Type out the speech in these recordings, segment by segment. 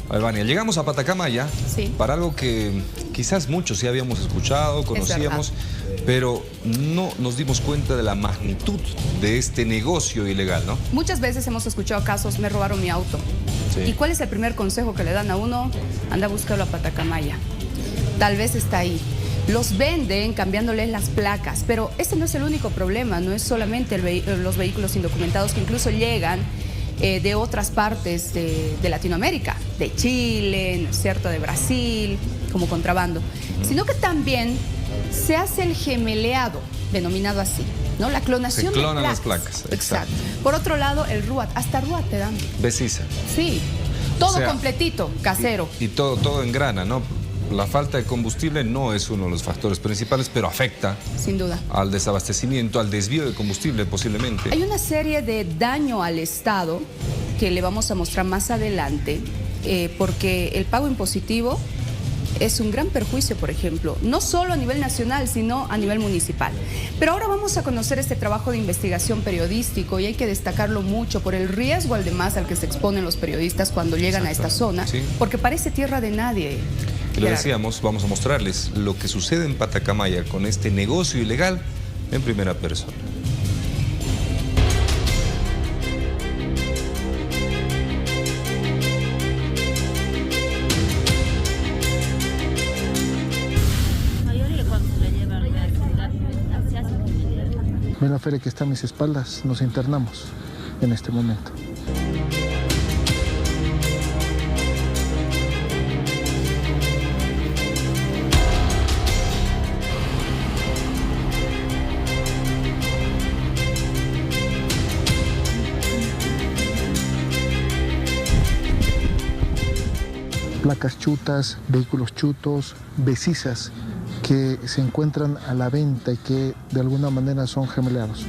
A ver, Vania, llegamos a Patacamaya para algo que quizás muchos ya habíamos escuchado, conocíamos, pero no nos dimos cuenta de la magnitud de este negocio ilegal, ¿no? Muchas veces hemos escuchado casos, me robaron mi auto. Sí. ¿Y cuál es el primer consejo que le dan a uno? Anda a buscarlo a Patacamaya. Tal vez está ahí. Los venden cambiándoles las placas, pero ese no es el único problema, no es solamente los vehículos indocumentados que incluso llegan de otras partes de Latinoamérica, de Chile, ¿no es cierto?, de Brasil, como contrabando, sino que también se hace el gemeleado, denominado así, ¿no? La clonación de placas. Las placas. Exacto. Por otro lado, el RUAT, hasta RUAT te dan. Becisa. Sí, todo completito, casero. Y todo engrana, ¿no? La falta de combustible no es uno de los factores principales, pero afecta, sin duda, al desabastecimiento, al desvío de combustible posiblemente. Hay una serie de daño al Estado que le vamos a mostrar más adelante, porque el pago impositivo es un gran perjuicio, por ejemplo, no solo a nivel nacional, sino a nivel municipal. Pero ahora vamos a conocer este trabajo de investigación periodístico y hay que destacarlo mucho por el riesgo además al que se exponen los periodistas cuando llegan a esta zona, porque parece tierra de nadie. Y lo decíamos, vamos a mostrarles lo que sucede en Patacamaya con este negocio ilegal en primera persona. Ven la feria que está a mis espaldas, nos internamos en este momento. Placas chutas, vehículos chutos, becisas que se encuentran a la venta y que de alguna manera son gemeleados.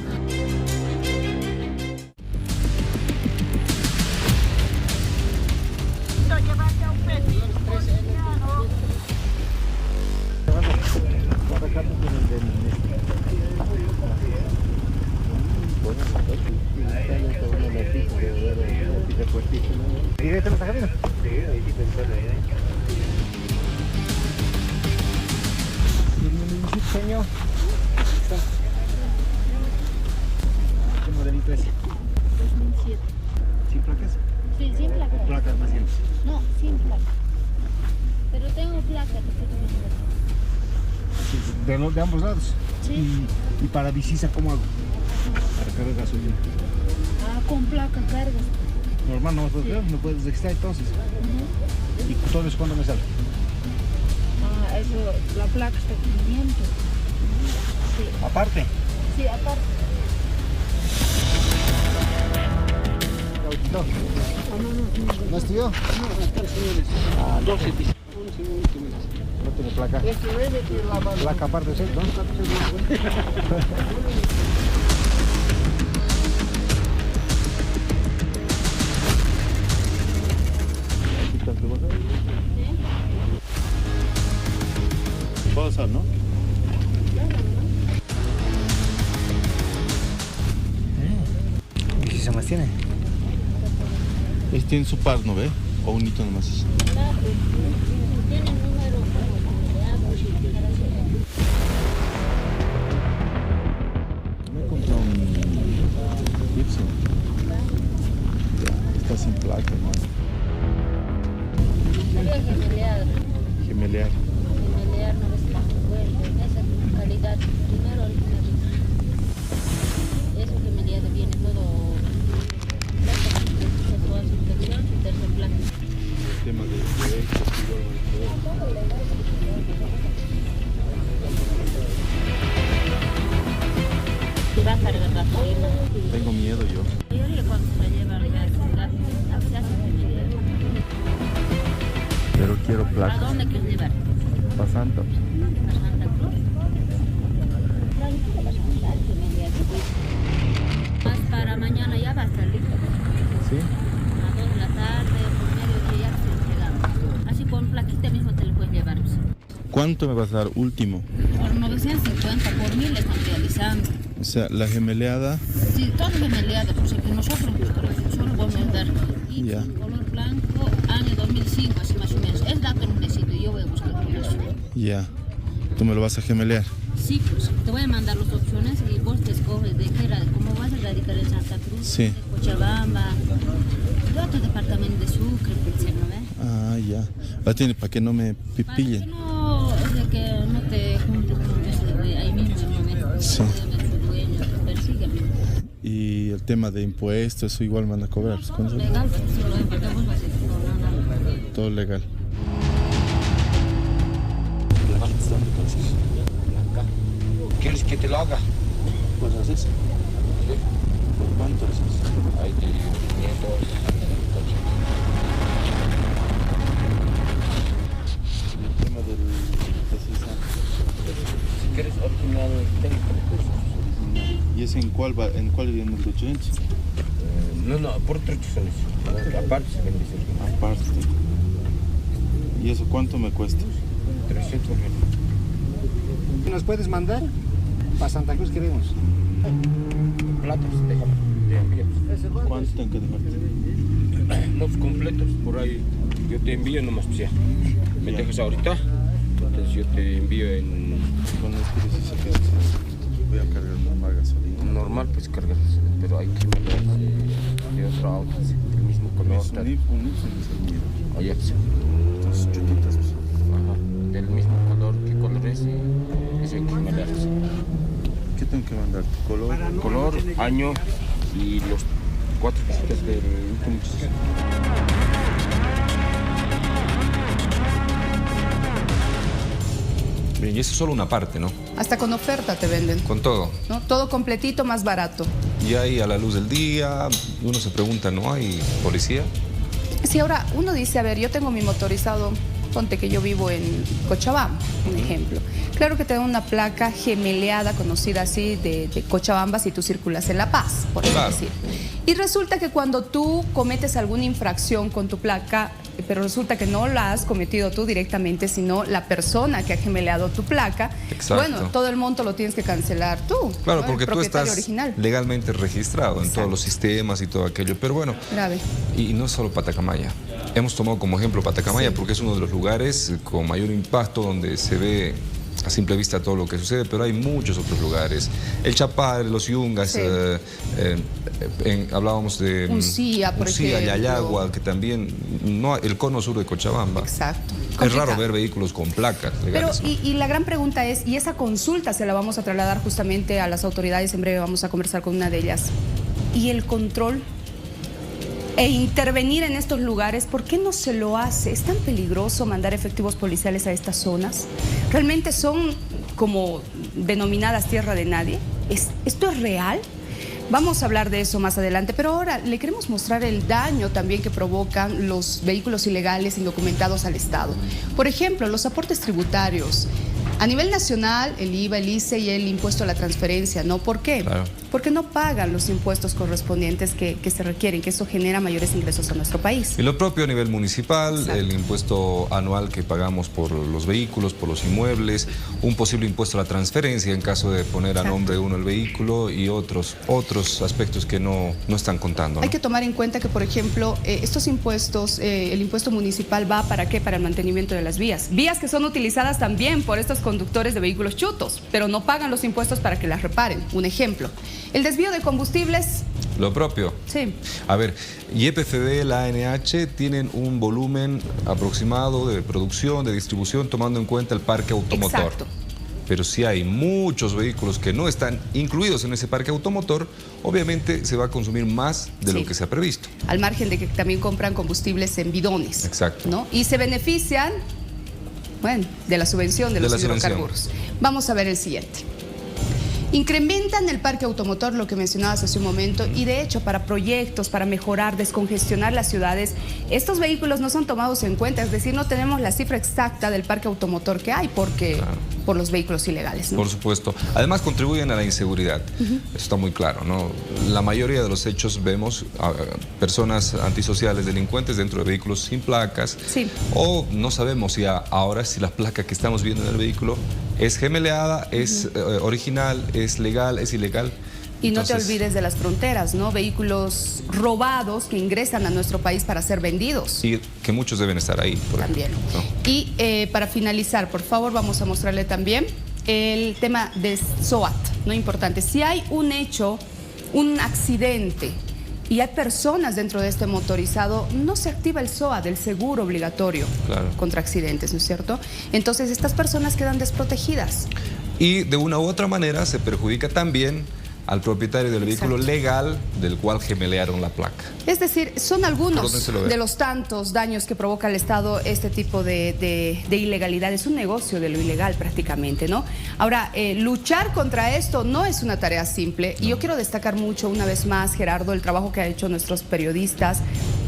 Señor, ¿qué modelito es? 2007. ¿Sin placas? Sí, sin placas. ¿Placas más bien? No, sin placas. Pero tengo placas. De ambos lados. Sí. ¿Y para Vicisa cómo hago? Para cargar gasolina. Con placa cargas. Normal, no me puedes registrar entonces. ¿Y todo eso cuándo me sale? Eso, la placa está 500. Sí. ¿Aparte? Sí, aparte. ¿No estudió? No, está el señor. 12 dice. No tiene placa. Placa aparte, ¿sí? ¿No? Puedo usar, ¿no? ¿Qué se más tiene? Tiene su par, ¿no ve? O un hito nomás. Tiene número. Me he comprado un Gibson. Ya, está sin placa, hermano. Sería gemeleado. Gemelear. Gemelear no es tan bueno. En esa calidad, primero original. Eso gemeleado viene todo. Su tercer plan. El tema de derechos y todo. Si va a cargar gasolina. Tengo miedo yo. La mayoría cuando se lleva a la ciudad, se hace gemeleado. Pero quiero ¿A placas. dónde quieres llevar? Para Santa. ¿A Santa Cruz? Claro, tú vas a mandar gemeleado. Más para mañana ya va a estar listo. ¿Sí? A 2 de la tarde, por mediodía ya se lo entregamos. Así con plaquita mismo te lo puedes llevar. ¿Cuánto me vas a dar último? Por 950, por 1000 están realizando. O sea, la gemeleada. Sí, todo gemeleado, o sea que nosotros solo vamos a dar Ya. color blanco, año 2005, así más o menos. Es dato en un necesito y yo voy a buscar con eso. Ya. ¿Tú me lo vas a gemelear? Sí, pues te voy a mandar las opciones y vos te escoges de qué, cómo vas a radicar en Santa Cruz, Sí. de Cochabamba, de otro departamento de Sucre, por ejemplo, ¿ves? Ah, ya. La tiene para que no me Para que pillen. no, es de que no te juntes con eso de ahí mismo en el momento. Sí. Obviamente el dueño te persigue. Y el tema de impuestos, eso igual me van a cobrar. Pues, ¿cuánto? Legal, pues, si lo empatamos va a ser nada. Todo legal. ¿Quieres que te lo haga? Pues haces. Sí. ¿Por cuánto es eso? Hay de 500. El tema del Si quieres original, tengo recursos. ¿Y ese en cuál va? ¿En cuál viene el 800? No, por otros son eso. Aparte se vende eso. Aparte. ¿Y eso cuánto me cuesta? 300 euros. ¿Nos puedes mandar? Para Santa Cruz queremos. Platos, déjame, te envío. ¿Cuánto tengo que dejarte? No, pues completos, por ahí. Yo te envío nomás, pues ya. Me dejas ahorita, entonces yo te envío en Con este 16 que voy a cargar normal gasolina. normal, pues cargas, pero hay que meter de otro auto, del mismo color. Un Nipson es el mío. Oye, pues, Entonces, chutitas. Pues. ajá, del mismo color, ¿qué color es? Eso hay que mandarse. ¿Qué tengo que mandar? ¿Color? Color, año y los 4 cositas del último. Bien, y eso es solo una parte, ¿no? Hasta con oferta te venden, Con todo. ¿no? Todo completito, más barato. Y ahí a la luz del día, uno se pregunta, ¿no hay policía? Si ahora uno dice, a ver, yo tengo mi motorizado, ponte que yo vivo en Cochabamba, un ejemplo. Claro que te dan una placa gemeleada, conocida así, de Cochabamba si tú circulas en La Paz, por así Claro. decir. Y resulta que cuando tú cometes alguna infracción con tu placa, pero resulta que no la has cometido tú directamente, sino la persona que ha gemeleado tu placa, Exacto. bueno, todo el monto lo tienes que cancelar tú. Claro, ¿no? porque El tú propietario estás original. legalmente registrado en Exacto. todos los sistemas y todo aquello. Pero bueno, Grave. y no es solo Patacamaya. Hemos tomado como ejemplo Patacamaya Sí. porque es uno de los lugares con mayor impacto donde se ve a simple vista todo lo que sucede, pero hay muchos otros lugares. El Chapar, los Yungas, Sí. hablábamos de Uncía, por ejemplo. Yayagua, que también, no, el cono sur de Cochabamba. Exacto. Es Complicado. raro ver vehículos con placas Pero, legales. ¿no? y la gran pregunta es, y esa consulta se la vamos a trasladar justamente a las autoridades, en breve vamos a conversar con una de ellas, ¿y el control? E intervenir en estos lugares, ¿por qué no se lo hace? ¿Es tan peligroso mandar efectivos policiales a estas zonas? ¿Realmente son como denominadas tierra de nadie? ¿Esto es real? Vamos a hablar de eso más adelante, pero ahora le queremos mostrar el daño también que provocan los vehículos ilegales indocumentados al Estado. Por ejemplo, los aportes tributarios. A nivel nacional, el IVA, el ICE y el impuesto a la transferencia, ¿no? ¿Por qué? Claro. Porque no pagan los impuestos correspondientes que se requieren, que eso genera mayores ingresos a nuestro país. Y lo propio a nivel municipal, Exacto. el impuesto anual que pagamos por los vehículos, por los inmuebles, un posible impuesto a la transferencia en caso de poner a Exacto. nombre de uno el vehículo y otros aspectos que no están contando, ¿no? Hay que tomar en cuenta que, por ejemplo, estos impuestos, el impuesto municipal va ¿para qué? Para el mantenimiento de las vías. Vías que son utilizadas también por estos conductores de vehículos chutos, pero no pagan los impuestos para que las reparen. Un ejemplo. El desvío de combustibles, Lo propio. sí. A ver, YPFB, la ANH tienen un volumen aproximado de producción, de distribución, tomando en cuenta el parque automotor. Exacto. Pero si hay muchos vehículos que no están incluidos en ese parque automotor, obviamente se va a consumir más de Sí. lo que se ha previsto. Al margen de que también compran combustibles en bidones. Exacto. ¿No? Y se benefician, bueno, de la subvención de De los la subvención. hidrocarburos. Vamos a ver el siguiente. Incrementan el parque automotor, lo que mencionabas hace un momento, y de hecho para proyectos, para mejorar, descongestionar las ciudades, estos vehículos no son tomados en cuenta, es decir, no tenemos la cifra exacta del parque automotor que hay por los vehículos ilegales, ¿no? Por supuesto. Además contribuyen a la inseguridad. Eso está muy claro, ¿no? La mayoría de los hechos vemos a personas antisociales, delincuentes dentro de vehículos sin placas. Sí. O no sabemos si ahora si la placa que estamos viendo en el vehículo es gemeleada, es original, es legal, es ilegal. Y no te olvides de las fronteras, ¿no? Vehículos robados que ingresan a nuestro país para ser vendidos. Y que muchos deben estar ahí. También. ¿No? Y para finalizar, por favor, vamos a mostrarle también el tema de SOAT, ¿no? Importante. Si hay un hecho, un accidente, y hay personas dentro de este motorizado, no se activa el SOAT, el seguro obligatorio contra accidentes, ¿no es cierto? Entonces estas personas quedan desprotegidas. Y de una u otra manera se perjudica también al propietario del vehículo legal del cual gemelearon la placa. Es decir, son algunos de los tantos daños que provoca al Estado este tipo de ilegalidad. Es un negocio de lo ilegal prácticamente, ¿no? Ahora, luchar contra esto no es una tarea simple. Y yo quiero destacar mucho, una vez más, Gerardo, el trabajo que han hecho nuestros periodistas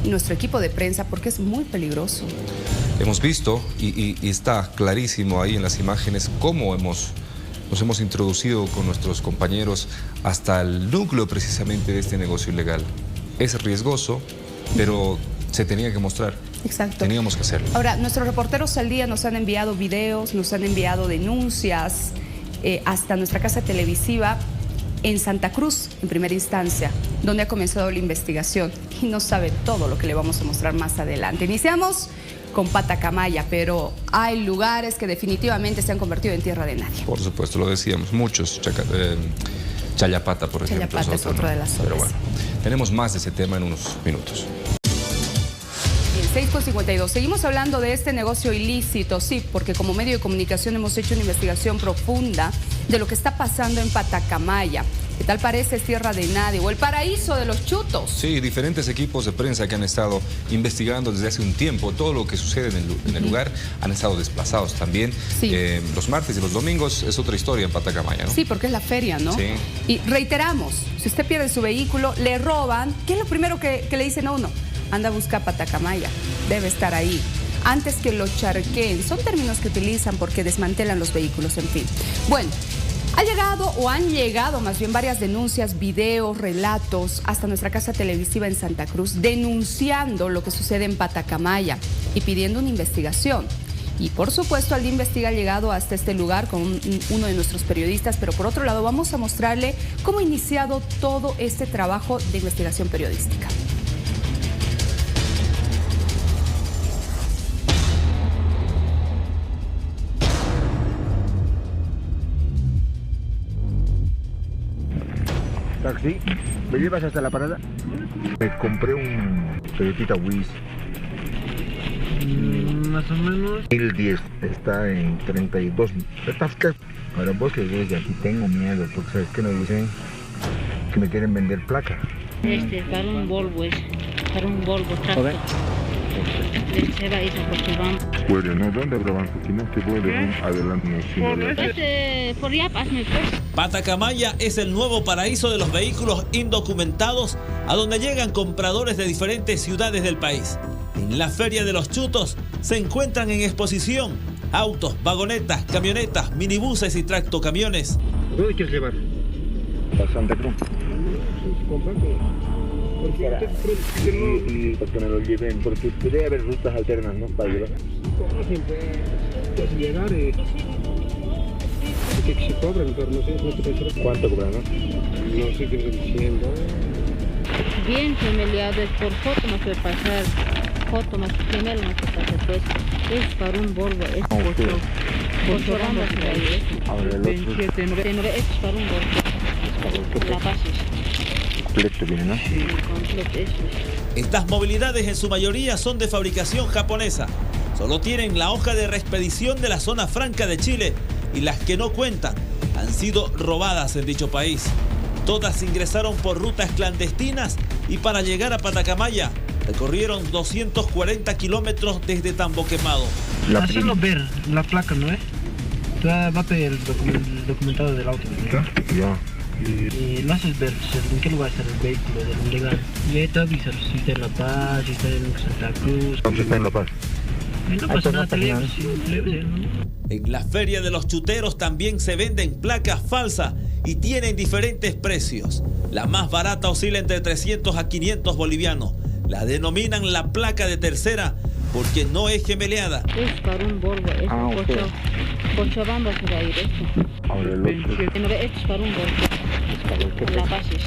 y nuestro equipo de prensa, porque es muy peligroso. Hemos visto, y está clarísimo ahí en las imágenes, cómo nos hemos introducido con nuestros compañeros hasta el núcleo precisamente de este negocio ilegal. Es riesgoso, pero se tenía que mostrar. Exacto. Teníamos que hacerlo. Ahora, nuestros reporteros al día nos han enviado videos, nos han enviado denuncias hasta nuestra casa televisiva en Santa Cruz, en primera instancia, donde ha comenzado la investigación y no sabe todo lo que le vamos a mostrar más adelante. Iniciamos con Patacamaya, pero hay lugares que definitivamente se han convertido en tierra de nadie. Por supuesto, lo decíamos, muchos. Chayapata, por ejemplo. Chayapata es otro de las zonas. Pero bueno, tenemos más de ese tema en unos minutos. 6:52. Seguimos hablando de este negocio ilícito, sí, porque como medio de comunicación hemos hecho una investigación profunda de lo que está pasando en Patacamaya. ¿Qué tal parece? Es tierra de nadie, o el paraíso de los chutos. Sí, diferentes equipos de prensa que han estado investigando desde hace un tiempo todo lo que sucede en el lugar han estado desplazados también. Sí. Los martes y los domingos es otra historia en Patacamaya, ¿no? Sí, porque es la feria, ¿no? Sí. Y reiteramos, si usted pierde su vehículo, le roban, ¿qué es lo primero que le dicen a uno? Anda a buscar Patacamaya, debe estar ahí. Antes que lo charqueen, son términos que utilizan porque desmantelan los vehículos, en fin. Bueno, han llegado más bien varias denuncias, videos, relatos hasta nuestra casa televisiva en Santa Cruz denunciando lo que sucede en Patacamaya y pidiendo una investigación. Y por supuesto Al Día Investiga ha llegado hasta este lugar con uno de nuestros periodistas, pero por otro lado vamos a mostrarle cómo ha iniciado todo este trabajo de investigación periodística. Taxi, ¿me llevas hasta la parada? Me compré un Toyotita Wish. Más o menos 1010, está en 32. Ahora vos que desde aquí tengo miedo, porque sabes que me dicen que me quieren vender placa. Para un Volvo para un Volvo tractor. Se va a ir a Cochabamba. Puede, ¿no? ¿Dónde habrá banco? Si no te puede, adelante. Por ya, hazme pues. Patacamaya es el nuevo paraíso de los vehículos indocumentados, a donde llegan compradores de diferentes ciudades del país. En la Feria de los Chutos se encuentran en exposición autos, vagonetas, camionetas, minibuses y tractocamiones. ¿Dónde quieres llevar? A Santa Cruz. Y porque me lo lleven, porque debe haber rutas alternas, ¿no? Para llevar. Llegar que se cobran, pero no sé cuánto cobran, ¿no? No sé qué están diciendo. Bien gemeleado, es por foto no puede pasar, foto más gemelo no puede pasar, pues es para un Volvo, es por Cochabamba, ahora el otro 27, es para un Volvo, es para la base. Completo viene, ¿no? Sí, completo, eso es. Estas movilidades en su mayoría son de fabricación japonesa. Solo tienen la hoja de reexpedición de la zona franca de Chile y las que no cuentan han sido robadas en dicho país. Todas ingresaron por rutas clandestinas y para llegar a Patacamaya recorrieron 240 kilómetros desde Tamboquemado. Hacerlo ver la placa, ¿no es? Va a pedir el documentado del auto, ¿no? Ya. Y lo haces ver en qué lugar está el vehículo del ilegal. Y ahí te avisas si está en La Paz, si está en Santa Cruz. ¿Dónde está en La Paz? No pasa nada, En la Feria de los Chuteros también se venden placas falsas y tienen diferentes precios. La más barata oscila entre 300 a 500 bolivianos. La denominan la placa de tercera porque no es gemeleada. Es para un Volvo, es Cochabamba se va a ir esto. Ahora el otro. Es para un Volvo. La base.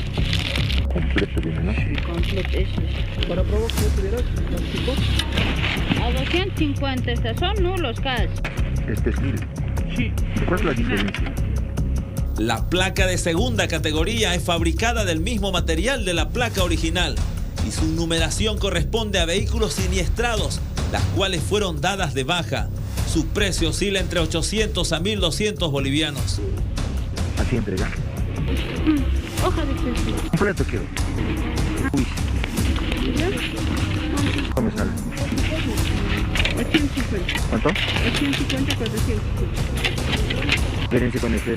Completo viene, ¿no? Sí, completo, eso es. ¿Para probar que tuvieras plástico? A 250, estas son nulos, Cas. Este es mil. Sí. ¿Cuál es la diferencia? La placa de segunda categoría es fabricada del mismo material de la placa original y su numeración corresponde a vehículos siniestrados, las cuales fueron dadas de baja. Su precio oscila entre 800 a 1.200 bolivianos. Así entrega. Hoja de precio. Completo quiero. Uy. ¿Cómo me sale? 850. ¿Cuánto? 850, 450. Diferencia con este.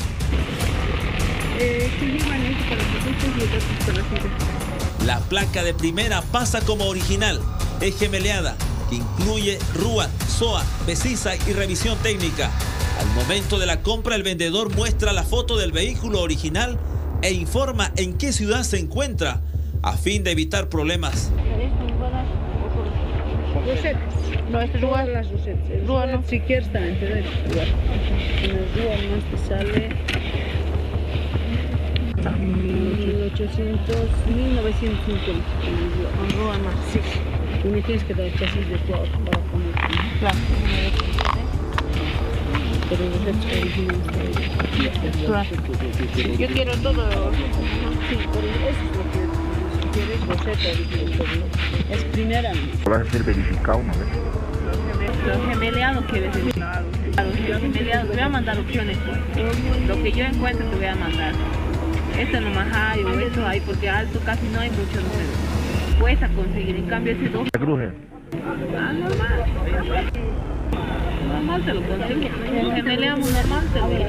Se llevan esto para los productos y otros para las sillas. La placa de primera pasa como original, es gemeleada, que incluye RUAT, SOA, BECISA y revisión técnica. Al momento de la compra, el vendedor muestra la foto del vehículo original e informa en qué ciudad se encuentra, a fin de evitar problemas. No, este lugar, las rosetas. Rúa, no. Si quieres también te doy el lugar. En el Rúa más te sale 1800, 1950. En Rúa más, sí. Y me tienes que dar el chasis de tu auto para poner. Claro. Pero los originales. Claro. Yo quiero todo. Sí, pero eso es lo que quieres, roseta original. Es primera. Va a ser verificado, ¿no? Los gemeleados que ves. Los gemeleados, te voy a mandar opciones. Lo que yo encuentro te voy a mandar. Esto nomás hay o esto hay, porque alto casi no hay muchos números. Puedes a conseguir, en cambio ese dos. La cruje. Normal. Normal te lo consigo. Un gemeleado normal te lo digo.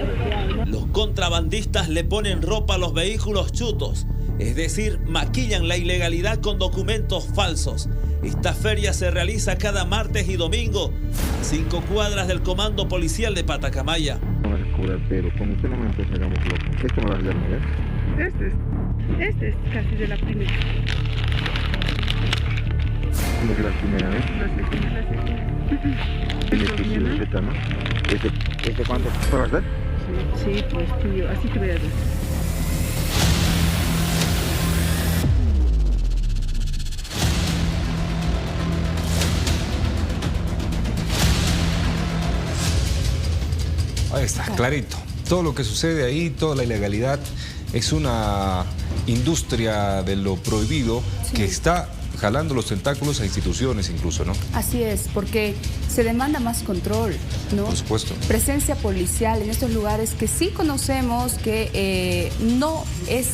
Los contrabandistas le ponen ropa a los vehículos chutos, es decir, maquillan la ilegalidad con documentos falsos. Esta feria se realiza cada martes y domingo a 5 cuadras del comando policial de Patacamaya. No me descubra, pero con usted no me empieza a hagamos loco. ¿Esto me va a hacer, ¿no? Este es casi de la primera. ¿Cómo es la primera vez? Tiene que ir respeta, ¿no? ¿Este cuánto? ¿Puedo hacer? Sí, pues tío, así te voy a dar. Ahí está, clarito. Todo lo que sucede ahí, toda la ilegalidad, es una industria de lo prohibido que está jalando los tentáculos a instituciones incluso, ¿no? Así es, porque se demanda más control, ¿no? Por supuesto. Presencia policial en estos lugares que sí conocemos que no es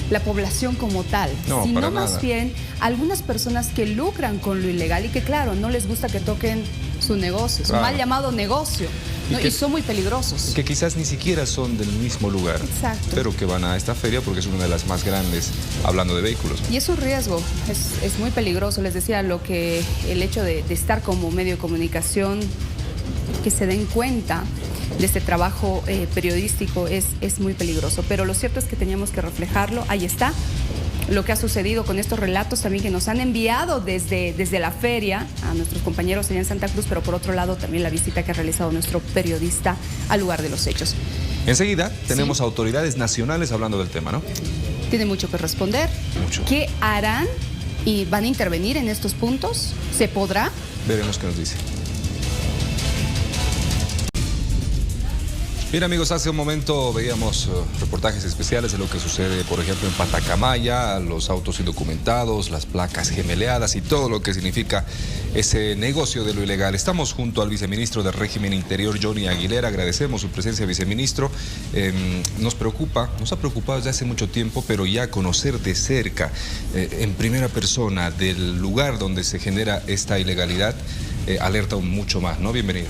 la población como tal, sino más bien algunas personas que lucran con lo ilegal y que, claro, no les gusta que toquen su negocio, su mal llamado negocio, ¿no? Y son muy peligrosos. Que quizás ni siquiera son del mismo lugar, pero que van a esta feria porque es una de las más grandes, hablando de vehículos. Y es un riesgo, es muy peligroso. Les decía el hecho de estar como medio de comunicación, que se den cuenta de este trabajo periodístico es muy peligroso. Pero lo cierto es que teníamos que reflejarlo. Ahí está lo que ha sucedido con estos relatos también que nos han enviado desde la feria a nuestros compañeros allá en Santa Cruz, pero por otro lado también la visita que ha realizado nuestro periodista al lugar de los hechos. Enseguida tenemos autoridades nacionales hablando del tema, ¿no? Tiene mucho que responder. Mucho. ¿Qué harán y van a intervenir en estos puntos? ¿Se podrá? Veremos qué nos dice. Bien, amigos, hace un momento veíamos reportajes especiales de lo que sucede, por ejemplo, en Patacamaya, los autos indocumentados, las placas gemeleadas y todo lo que significa ese negocio de lo ilegal. Estamos junto al viceministro del Régimen Interior, Johnny Aguilera. Agradecemos su presencia, viceministro. Nos ha preocupado desde hace mucho tiempo, pero ya conocer de cerca, en primera persona, del lugar donde se genera esta ilegalidad, alerta mucho más, ¿no? Bienvenido.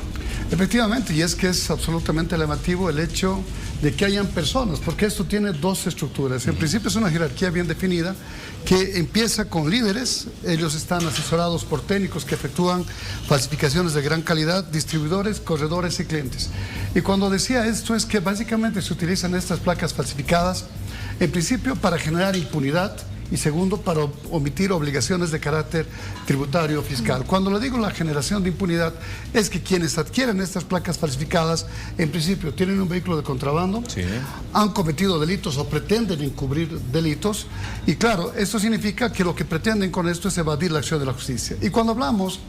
Efectivamente, y es que es absolutamente llamativo el hecho de que hayan personas, porque esto tiene dos estructuras. En principio es una jerarquía bien definida que empieza con líderes, ellos están asesorados por técnicos que efectúan falsificaciones de gran calidad, distribuidores, corredores y clientes. Y cuando decía esto es que básicamente se utilizan estas placas falsificadas en principio para generar impunidad y segundo, para omitir obligaciones de carácter tributario o fiscal. Cuando le digo la generación de impunidad, es que quienes adquieren estas placas falsificadas, en principio tienen un vehículo de contrabando, han cometido delitos o pretenden encubrir delitos, y claro, esto significa que lo que pretenden con esto es evadir la acción de la justicia. Y cuando hablamos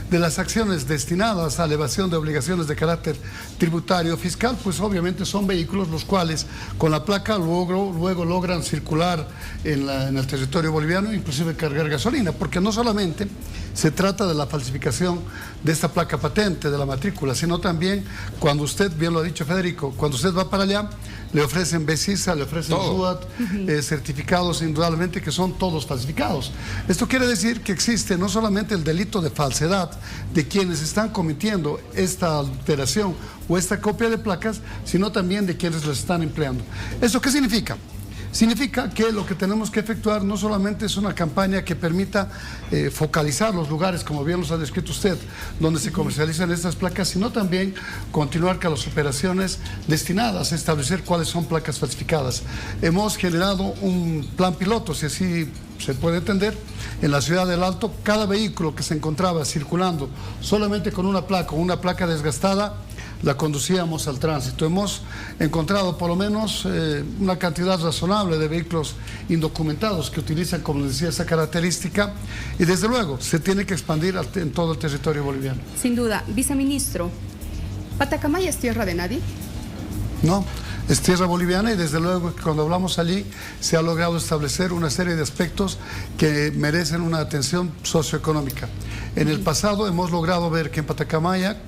de las acciones destinadas a la evasión de obligaciones de carácter tributario o fiscal, pues obviamente son vehículos los cuales con la placa luego logran circular en el territorio boliviano, inclusive cargar gasolina, porque no solamente se trata de la falsificación de esta placa patente, de la matrícula, sino también cuando usted, bien lo ha dicho Federico, cuando usted va para allá, le ofrecen BESISA, le ofrecen SUAT, certificados indudablemente que son todos falsificados. Esto quiere decir que existe no solamente el delito de falsedad de quienes están cometiendo esta alteración o esta copia de placas, sino también de quienes las están empleando. ¿Esto qué significa? Significa que lo que tenemos que efectuar no solamente es una campaña que permita focalizar los lugares, como bien los ha descrito usted, donde se comercializan estas placas, sino también continuar con las operaciones destinadas a establecer cuáles son placas falsificadas. Hemos generado un plan piloto, si así se puede entender, en la ciudad del Alto. Cada vehículo que se encontraba circulando solamente con una placa desgastada, la conducíamos al tránsito. Hemos encontrado por lo menos una cantidad razonable de vehículos indocumentados que utilizan, como les decía, esa característica, y desde luego se tiene que expandir en todo el territorio boliviano. Sin duda. Viceministro, ¿Patacamaya es tierra de nadie? No, es tierra boliviana, y desde luego que cuando hablamos allí se ha logrado establecer una serie de aspectos que merecen una atención socioeconómica. En el pasado hemos logrado ver que en Patacamaya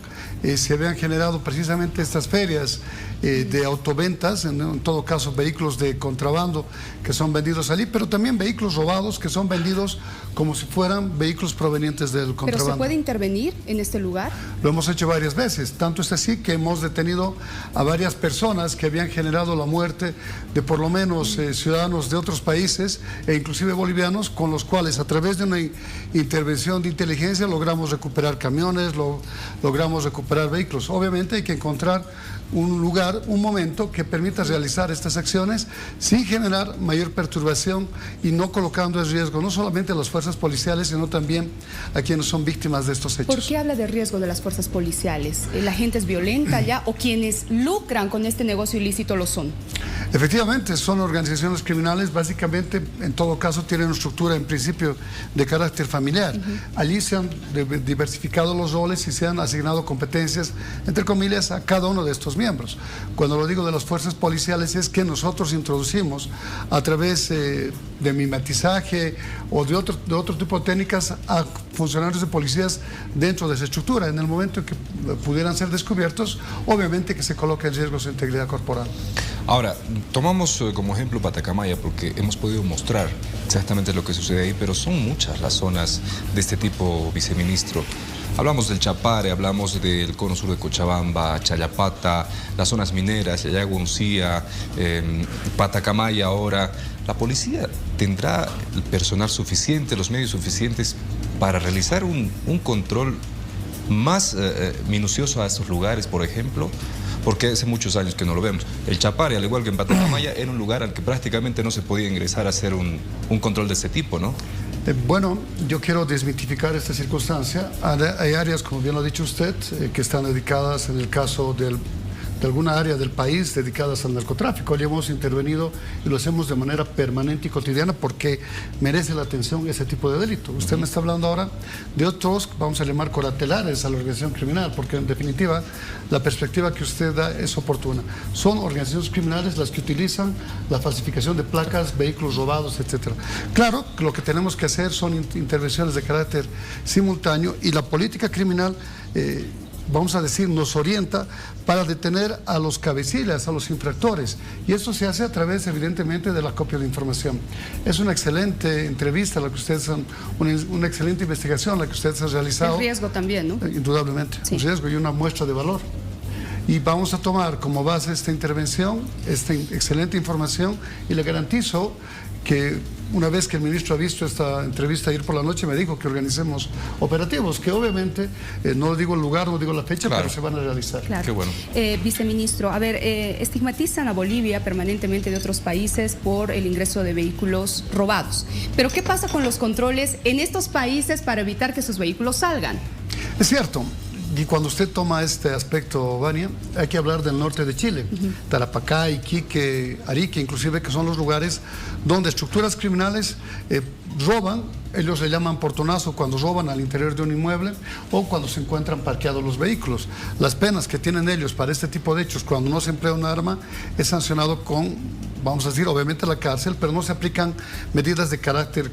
se habían generado precisamente estas ferias de autoventas, en todo caso vehículos de contrabando que son vendidos allí, pero también vehículos robados que son vendidos como si fueran vehículos provenientes del contrabando. ¿Pero se puede intervenir en este lugar? Lo hemos hecho varias veces, tanto es así que hemos detenido a varias personas que habían generado la muerte de por lo menos ciudadanos de otros países e inclusive bolivianos, con los cuales a través de una intervención de inteligencia logramos recuperar camiones, logramos recuperar vehículos. Obviamente hay que encontrar un lugar, un momento que permita realizar estas acciones sin generar mayor perturbación y no colocando en riesgo no solamente a las fuerzas policiales, sino también a quienes son víctimas de estos hechos. ¿Por qué habla de riesgo de las fuerzas policiales? ¿La gente es violenta ya o quienes lucran con este negocio ilícito lo son? Efectivamente, son organizaciones criminales, básicamente, en todo caso, tienen una estructura en principio de carácter familiar. Allí se han diversificado los roles y se han asignado competencias, entre comillas, a cada uno de estos miembros. Cuando lo digo de las fuerzas policiales es que nosotros introducimos a través de mimetizaje o de otro tipo de técnicas a funcionarios de policías dentro de esa estructura. En el momento en que pudieran ser descubiertos, obviamente que se coloca en riesgo su integridad corporal. Ahora, tomamos como ejemplo Patacamaya porque hemos podido mostrar exactamente lo que sucede ahí, pero son muchas las zonas de este tipo, viceministro. Hablamos del Chapare, hablamos del cono sur de Cochabamba, Chayapata, las zonas mineras, Yayaguncía, Patacamaya ahora. ¿La policía tendrá el personal suficiente, los medios suficientes para realizar un control más minucioso a estos lugares, por ejemplo? Porque hace muchos años que no lo vemos. El Chapare, al igual que en Patacamaya, era un lugar al que prácticamente no se podía ingresar a hacer un control de este tipo, ¿no? Bueno, yo quiero desmitificar esta circunstancia. Hay áreas, como bien lo ha dicho usted, que están dedicadas, en el caso de alguna área del país, dedicadas al narcotráfico. Allí hemos intervenido y lo hacemos de manera permanente y cotidiana porque merece la atención ese tipo de delito. Usted me está hablando ahora de otros, vamos a llamar colaterales a la organización criminal, porque en definitiva la perspectiva que usted da es oportuna. Son organizaciones criminales las que utilizan la falsificación de placas, vehículos robados, etc. Claro, lo que tenemos que hacer son intervenciones de carácter simultáneo, y la política criminal vamos a decir, nos orienta para detener a los cabecillas, a los infractores. Y esto se hace a través, evidentemente, de la copia de información. Es una excelente entrevista la que ustedes han, una excelente investigación la que ustedes han realizado. El riesgo también, ¿no? Indudablemente, sí. Un riesgo y una muestra de valor. Y vamos a tomar como base esta intervención, esta excelente información, y le garantizo que una vez que el ministro ha visto esta entrevista ayer por la noche, me dijo que organicemos operativos, que obviamente, no digo el lugar, no digo la fecha, claro, pero se van a realizar. Claro. Qué bueno. Viceministro, a ver, estigmatizan a Bolivia permanentemente de otros países por el ingreso de vehículos robados. Pero ¿qué pasa con los controles en estos países para evitar que esos vehículos salgan? Es cierto. Y cuando usted toma este aspecto, Vania, hay que hablar del norte de Chile, Tarapacá, Iquique, Arique, inclusive, que son los lugares donde estructuras criminales roban. Ellos le llaman portonazo cuando roban al interior de un inmueble o cuando se encuentran parqueados los vehículos. Las penas que tienen ellos para este tipo de hechos, cuando no se emplea un arma, es sancionado con, vamos a decir, obviamente la cárcel, pero no se aplican medidas de carácter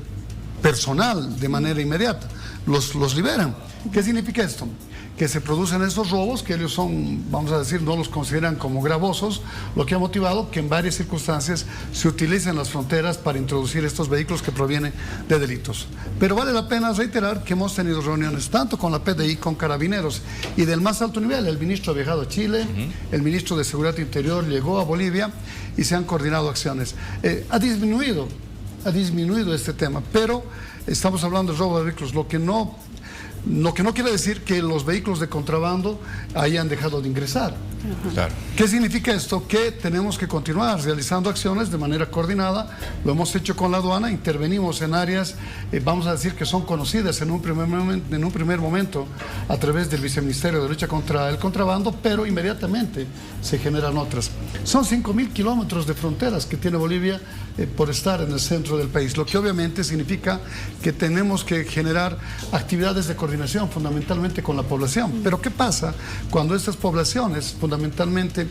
personal de manera inmediata. Los liberan. ¿Qué significa esto? Que se producen estos robos, que ellos son, vamos a decir, no los consideran como gravosos, lo que ha motivado que en varias circunstancias se utilicen las fronteras para introducir estos vehículos que provienen de delitos. Pero vale la pena reiterar que hemos tenido reuniones tanto con la PDI, con carabineros y del más alto nivel. El ministro ha viajado a Chile, el ministro de Seguridad Interior llegó a Bolivia y se han coordinado acciones. Ha disminuido este tema, pero estamos hablando de robo de vehículos, lo que no quiere decir que los vehículos de contrabando hayan dejado de ingresar. Claro. ¿Qué significa esto? Que tenemos que continuar realizando acciones de manera coordinada. Lo hemos hecho con la aduana, intervenimos en áreas, vamos a decir que son conocidas en un primer momento a través del Viceministerio de Lucha contra el Contrabando, pero inmediatamente se generan otras. Son 5.000 kilómetros de fronteras que tiene Bolivia por estar en el centro del país, lo que obviamente significa que tenemos que generar actividades de coordinación fundamentalmente con la población. Pero ¿qué pasa cuando estas poblaciones, fundamentalmente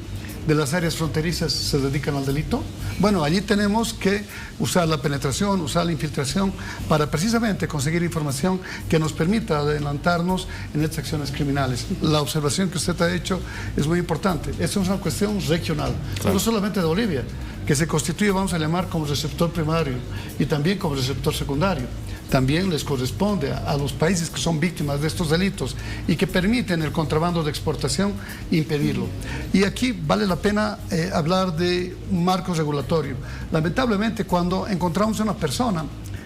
de las áreas fronterizas, se dedican al delito? Bueno, allí tenemos que usar la penetración, usar la infiltración para precisamente conseguir información que nos permita adelantarnos en estas acciones criminales. La observación que usted ha hecho es muy importante. Esta es una cuestión regional, claro, no solamente de Bolivia, que se constituye, vamos a llamar, como receptor primario y también como receptor secundario. También les corresponde a los países que son víctimas de estos delitos y que permiten el contrabando de exportación impedirlo. Y aquí vale la pena hablar de un marco regulatorio. Lamentablemente, cuando encontramos a una persona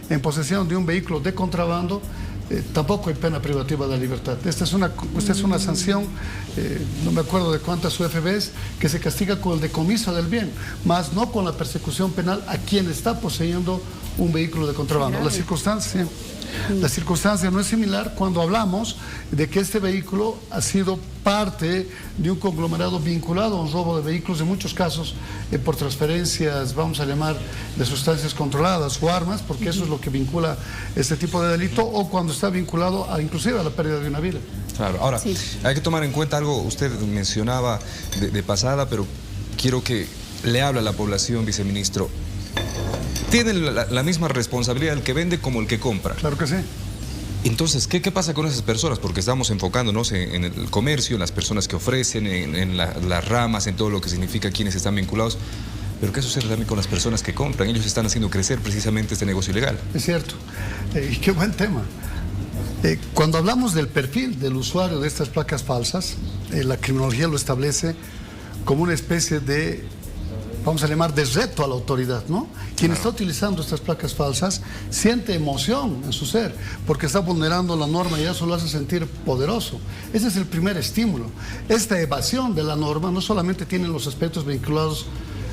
en posesión de un vehículo de contrabando, tampoco hay pena privativa de la libertad. Esta es una sanción, no me acuerdo de cuántas UFBs, que se castiga con el decomiso del bien, más no con la persecución penal a quien está poseyendo un vehículo de contrabando. La circunstancia no es similar cuando hablamos de que este vehículo ha sido parte de un conglomerado vinculado a un robo de vehículos, en muchos casos por transferencias, vamos a llamar, de sustancias controladas o armas, porque eso es lo que vincula este tipo de delito, o cuando está vinculado inclusive a la pérdida de una vida. Claro, ahora, hay que tomar en cuenta algo, usted mencionaba de pasada, pero quiero que le hable a la población, viceministro. ¿Tienen la misma responsabilidad el que vende como el que compra? Claro que sí. Entonces, ¿qué pasa con esas personas? Porque estamos enfocándonos en el comercio, en las personas que ofrecen, en las ramas, en todo lo que significa quienes están vinculados. Pero ¿qué sucede también con las personas que compran? Ellos están haciendo crecer precisamente este negocio ilegal. Es cierto. Y qué buen tema. Cuando hablamos del perfil del usuario de estas placas falsas, la criminología lo establece como una especie de, vamos a llamar, de reto a la autoridad, ¿no? Quien está utilizando estas placas falsas siente emoción en su ser, porque está vulnerando la norma y eso lo hace sentir poderoso. Ese es el primer estímulo. Esta evasión de la norma no solamente tiene los aspectos vinculados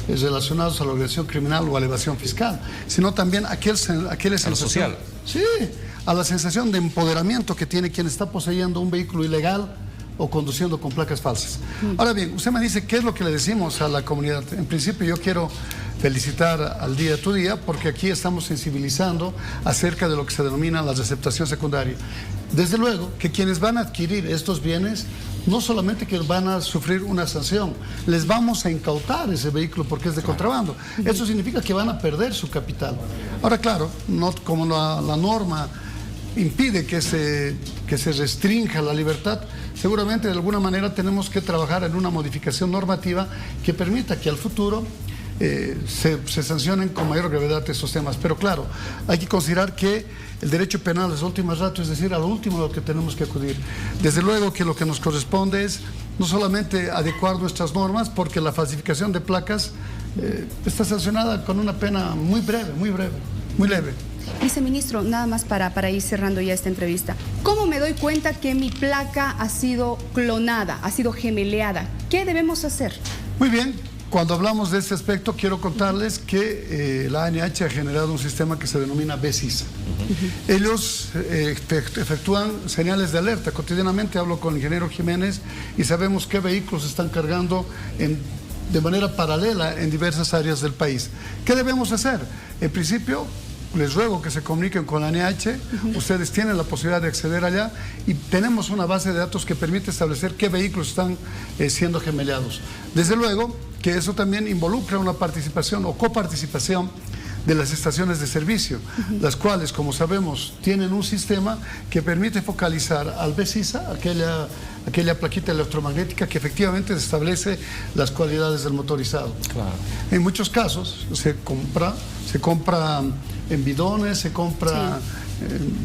relacionados a la organización criminal o a la evasión fiscal, sino también aquel social. Sí, a la sensación de empoderamiento que tiene quien está poseyendo un vehículo ilegal o conduciendo con placas falsas. Ahora bien, usted me dice, ¿qué es lo que le decimos a la comunidad? En principio, yo quiero felicitar al Día Tu Día, porque aquí estamos sensibilizando acerca de lo que se denomina la receptación secundaria. Desde luego que quienes van a adquirir estos bienes, no solamente que van a sufrir una sanción, les vamos a incautar ese vehículo porque es de contrabando. Eso significa que van a perder su capital. Ahora, claro, no como la norma impide que se restrinja la libertad, seguramente de alguna manera tenemos que trabajar en una modificación normativa que permita que al futuro se sancionen con mayor gravedad estos temas. Pero claro, hay que considerar que el derecho penal es última ratio, es decir, a lo último a lo que tenemos que acudir. Desde luego que lo que nos corresponde es no solamente adecuar nuestras normas, porque la falsificación de placas está sancionada con una pena muy breve, muy breve. muy leve. Viceministro, nada más para ir cerrando ya esta entrevista. ¿Cómo me doy cuenta que mi placa ha sido clonada, ha sido gemeleada? ¿Qué debemos hacer? Muy bien. Cuando hablamos de este aspecto, quiero contarles que la ANH ha generado un sistema que se denomina BESISA. Ellos efectúan señales de alerta. Cotidianamente hablo con el ingeniero Jiménez y sabemos qué vehículos están cargando de manera paralela en diversas áreas del país. ¿Qué debemos hacer? En principio, les ruego que se comuniquen con la ANH, ustedes tienen la posibilidad de acceder allá y tenemos una base de datos que permite establecer qué vehículos están siendo gemeleados. Desde luego que eso también involucra una participación o coparticipación de las estaciones de servicio, las cuales, como sabemos, tienen un sistema que permite focalizar al BESISA, aquella plaquita electromagnética que efectivamente establece las cualidades del motorizado. Claro. En muchos casos se compra en bidones, se compra,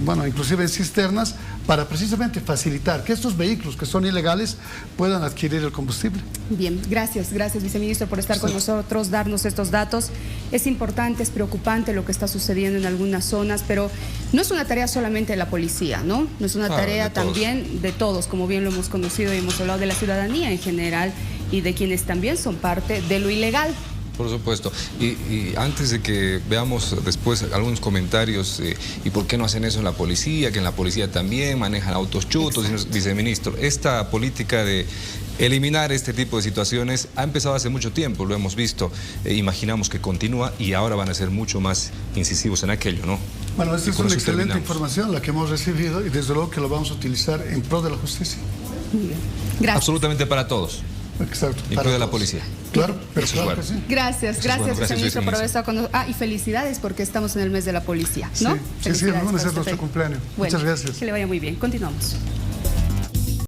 bueno, inclusive en cisternas, para precisamente facilitar que estos vehículos que son ilegales puedan adquirir el combustible. Bien, gracias viceministro por estar con nosotros, darnos estos datos. Es importante, es preocupante lo que está sucediendo en algunas zonas, pero no es una tarea solamente de la policía, ¿no? No es una tarea también de todos, como bien lo hemos conocido y hemos hablado de la ciudadanía en general y de quienes también son parte de lo ilegal. Por supuesto. Y antes de que veamos después algunos comentarios, ¿y por qué no hacen eso en la policía? Que en la policía también manejan autos chutos, viceministro. Esta política de eliminar este tipo de situaciones ha empezado hace mucho tiempo, lo hemos visto. Imaginamos que continúa y ahora van a ser mucho más incisivos en aquello, ¿no? Bueno, esta es una excelente información la que hemos recibido y desde luego que lo vamos a utilizar en pro de la justicia. Muy bien. Gracias. Absolutamente para todos. Exacto. Incluida de la policía. Claro, pero claro que sí. Gracias, viceministro, por haber estado con nosotros. Y felicidades porque estamos en el mes de la policía, ¿no? Sí, el lunes es nuestro cumpleaños. Bueno, muchas gracias. Que le vaya muy bien. Continuamos.